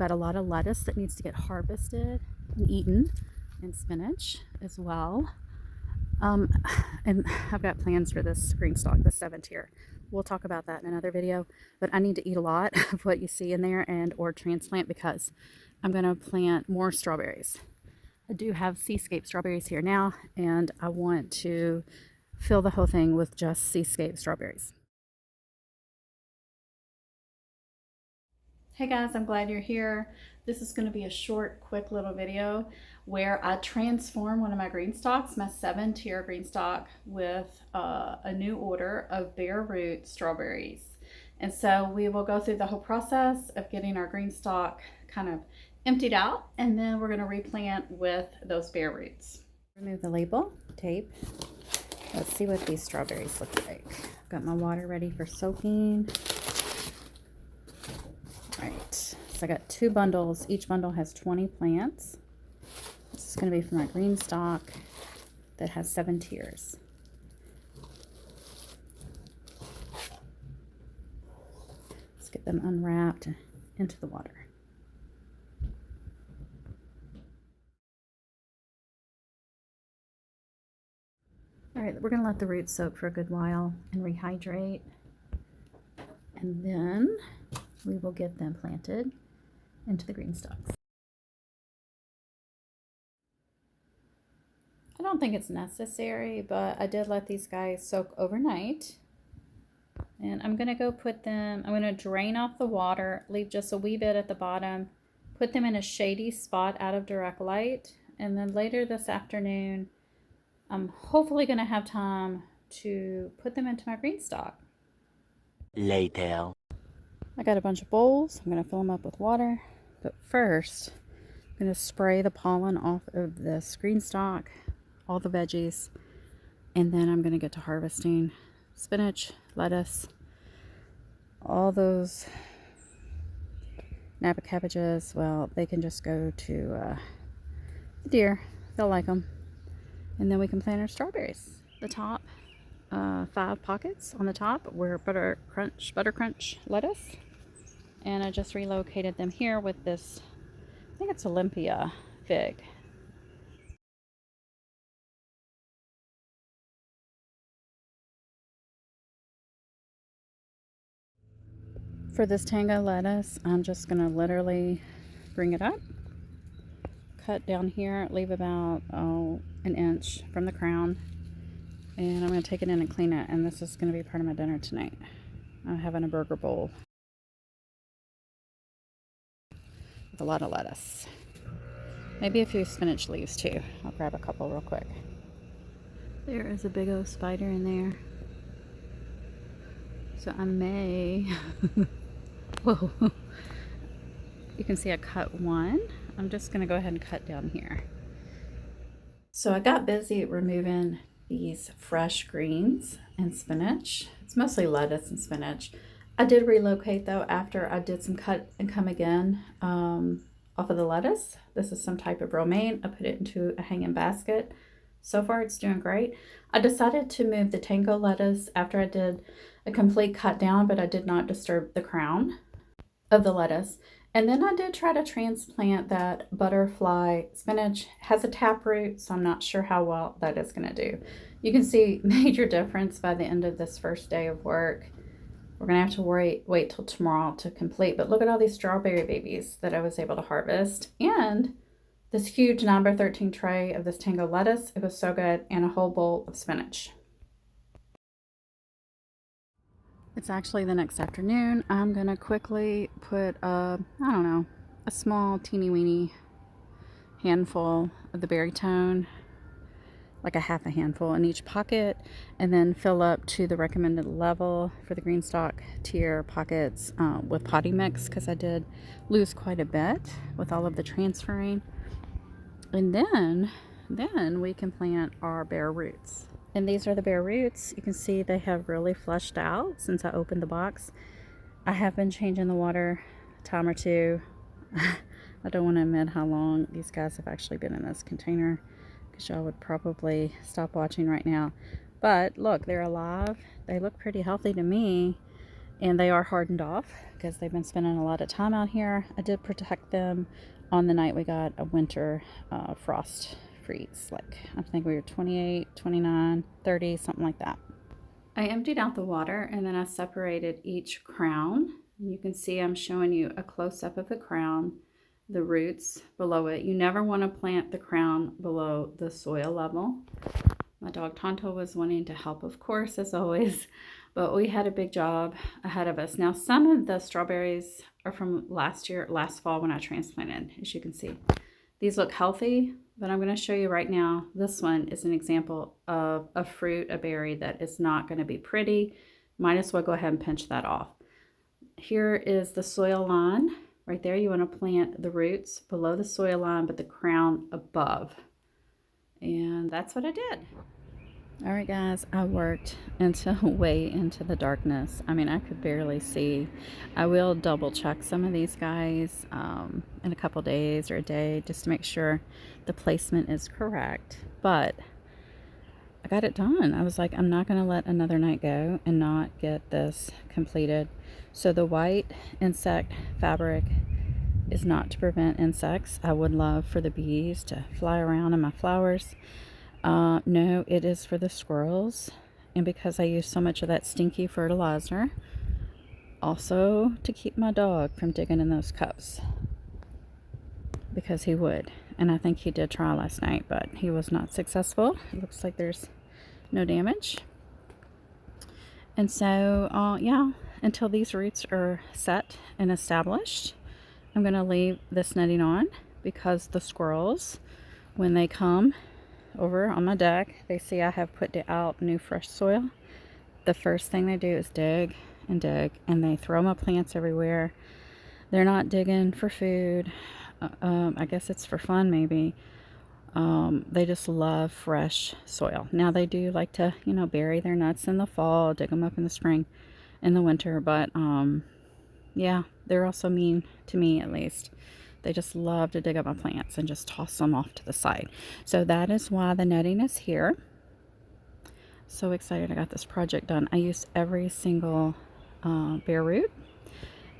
got a lot of lettuce that needs to get harvested and eaten, and spinach as well. And I've got plans for this Greenstalk, the 7 tier. We'll talk about that in another video, but I need to eat a lot of what you see in there and or transplant because I'm going to plant more strawberries. I do have Seascape strawberries here now, and I want to fill the whole thing with just Seascape strawberries. Hey guys, I'm glad you're here. This is going to be a short, quick little video where I transform one of my Greenstalks, my 7-tier Greenstalk, with a new order of bare root strawberries. And so we will go through the whole process of getting our Greenstalk kind of emptied out, and then we're going to replant with those bare roots. Remove the label, tape. Let's see what these strawberries look like. I've got my water ready for soaking. Right, so I got 2 bundles. Each bundle has 20 plants. This is going to be for my Greenstalk that has 7 tiers. Let's get them unwrapped into the water. All right, we're going to let the roots soak for a good while and rehydrate. And then we will get them planted into the Greenstalks. I don't think it's necessary, but I did let these guys soak overnight. And I'm going to go put them, I'm going to drain off the water, leave just a wee bit at the bottom, put them in a shady spot out of direct light, and then later this afternoon, I'm hopefully going to have time to put them into my Greenstalk. Later. I got a bunch of bowls. I'm going to fill them up with water. But first, I'm going to spray the pollen off of this Greenstalk, all the veggies, and then I'm going to get to harvesting spinach, lettuce, all those Napa cabbages. Well, they can just go to the deer. They'll like them. And then we can plant our strawberries. The top 5 pockets on the top were butter crunch lettuce, and I just relocated them here with this, I think it's Olympia fig. For this tango lettuce, I'm just gonna literally bring it up, cut down here, leave about an inch from the crown, and I'm gonna take it in and clean it. And this is gonna be part of my dinner tonight. I'm having a burger bowl with a lot of lettuce. Maybe a few spinach leaves too. I'll grab a couple real quick. There is a big old spider in there. So I may, whoa. You can see I cut one. I'm just gonna go ahead and cut down here. So I got busy removing these fresh greens and spinach. It's mostly lettuce and spinach. I did relocate though after I did some cut and come again off of the lettuce. This is some type of romaine. I put it into a hanging basket. So far it's doing great. I decided to move the tango lettuce after I did a complete cut down, but I did not disturb the crown of the lettuce. And then I did try to transplant that butterfly spinach. It has a taproot, so I'm not sure how well that is going to do. You can see major difference by the end of this first day of work. We're going to have to wait till tomorrow to complete. But look at all these strawberry babies that I was able to harvest. And this huge 9x13 tray of this tango lettuce. It was so good. And a whole bowl of spinach. It's actually the next afternoon. I'm going to quickly put I don't know, a small teeny weeny handful of the berry tone, like a half a handful in each pocket, and then fill up to the recommended level for the Greenstalk tier pockets with potting mix, because I did lose quite a bit with all of the transferring. And then we can plant our bare roots. And these are the bare roots. You can see they have really fleshed out since I opened the box. I have been changing the water a time or two. I don't want to admit how long these guys have actually been in this container, because y'all would probably stop watching right now. But look, they're alive. They look pretty healthy to me. and they are hardened off because they've been spending a lot of time out here. I did protect them on the night we got a winter frost freeze. Like, I think we were 28, 29, 30, something like that. I emptied out the water and then I separated each crown. You can see I'm showing you a close-up of the crown, the roots below it. You never want to plant the crown below the soil level. My dog Tonto was wanting to help, of course, as always, but we had a big job ahead of us. Now, some of the strawberries are from last fall when I transplanted, as you can see. These look healthy, but I'm going to show you right now. This one is an example of a fruit, a berry that is not going to be pretty. Might as well go ahead and pinch that off. Here is the soil line. Right there, you want to plant the roots below the soil line, but the crown above. And that's what I did. All right, guys, I worked until way into the darkness. I mean, I could barely see. I will double check some of these guys in a couple days or a day just to make sure the placement is correct. But I got it done. I was like, I'm not going to let another night go and not get this completed. So the white insect fabric is not to prevent insects. I would love for the bees to fly around in my flowers. No, it is for the squirrels, and because I use so much of that stinky fertilizer, also to keep my dog from digging in those cups, because he would, and I think he did try last night, but he was not successful. It looks like there's no damage. And so, yeah, until these roots are set and established, I'm going to leave this netting on, because the squirrels, when they come over on my deck, they see I have put out new fresh soil. The first thing they do is dig and dig, and they throw my plants everywhere. They're not digging for food. I guess it's for fun, maybe. They just love fresh soil. Now, they do like to, bury their nuts in the fall, dig them up in the spring, in the winter, but yeah, they're also mean to me, at least. They just love to dig up my plants and just toss them off to the side. So that is why the netting is here. So excited I got this project done. I used every single bare root.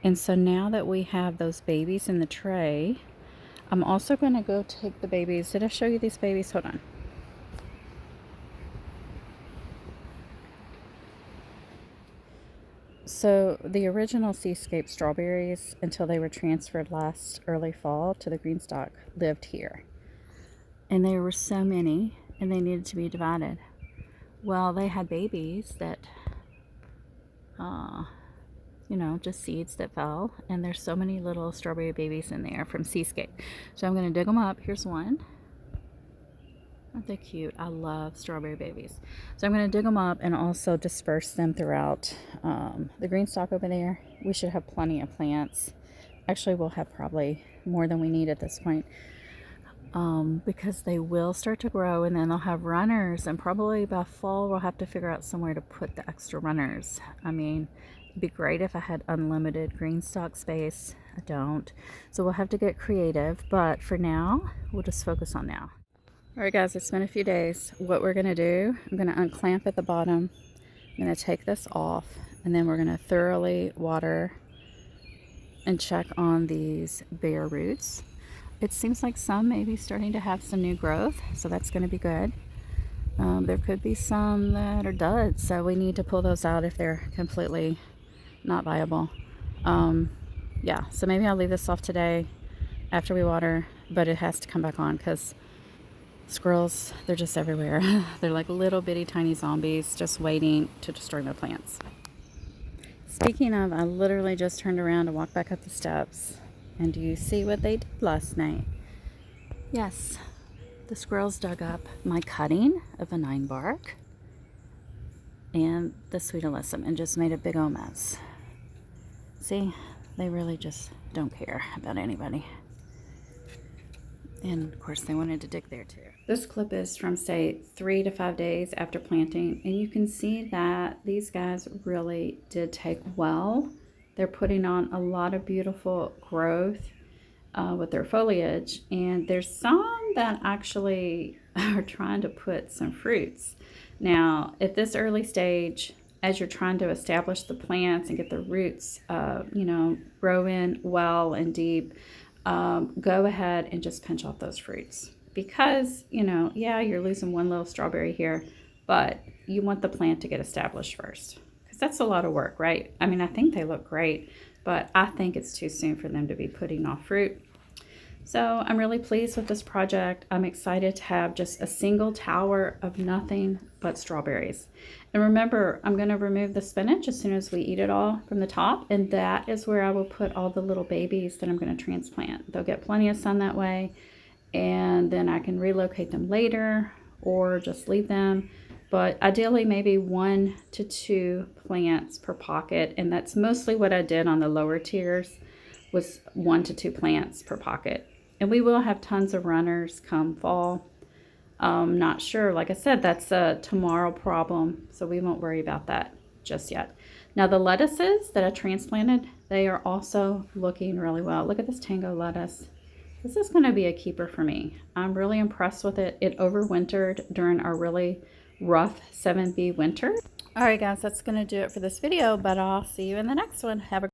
And so now that we have those babies in the tray, I'm also going to go take the babies. Did I show you these babies? Hold on. So the original Seascape strawberries, until they were transferred last early fall to the Greenstalk, lived here. And there were so many, and they needed to be divided. Well, they had babies that, just seeds that fell. And there's so many little strawberry babies in there from Seascape. So I'm going to dig them up. Here's one. Aren't they cute? I love strawberry babies. So I'm going to dig them up and also disperse them throughout the Greenstalk over there. We should have plenty of plants. Actually, we'll have probably more than we need at this point, because they will start to grow, and then they'll have runners, and probably by fall we'll have to figure out somewhere to put the extra runners. I mean, it'd be great if I had unlimited Greenstalk space. I don't. So we'll have to get creative, but for now, we'll just focus on now. Alright guys, it's been a few days. What we're going to do, I'm going to unclamp at the bottom. I'm going to take this off, and then we're going to thoroughly water and check on these bare roots. It seems like some may be starting to have some new growth, so that's going to be good. There could be some that are duds, so we need to pull those out if they're completely not viable. Yeah, so maybe I'll leave this off today after we water, but it has to come back on because squirrels, they're just everywhere. They're like little bitty tiny zombies just waiting to destroy my plants. Speaking of, I literally just turned around to walk back up the steps. And do you see what they did last night? Yes, the squirrels dug up my cutting of a 9-bark and the sweet alyssum and just made a big old mess. See, they really just don't care about anybody. And of course they wanted to dig there too. This clip is from, say, 3 to 5 days after planting, and you can see that these guys really did take well. They're putting on a lot of beautiful growth with their foliage, and there's some that actually are trying to put some fruits. Now, at this early stage, as you're trying to establish the plants and get the roots, you know, grow in well and deep, go ahead and just pinch off those fruits. Because, you know, yeah, you're losing one little strawberry here, but you want the plant to get established first. Because that's a lot of work, right? I mean, I think they look great, but I think it's too soon for them to be putting off fruit. So I'm really pleased with this project. I'm excited to have just a single tower of nothing but strawberries. And remember, I'm going to remove the spinach as soon as we eat it all from the top. And that is where I will put all the little babies that I'm going to transplant. They'll get plenty of sun that way. And then I can relocate them later or just leave them. But ideally maybe 1 to 2 plants per pocket. And that's mostly what I did on the lower tiers, was 1 to 2 plants per pocket. And we will have tons of runners come fall. Not sure, like I said, that's a tomorrow problem, so we won't worry about that just yet. Now the lettuces that I transplanted, they are also looking really well. Look at this tango lettuce. This is going to be a keeper for me. I'm really impressed with it. It overwintered during our really rough 7B winter. All right, guys, that's going to do it for this video, but I'll see you in the next one. Have a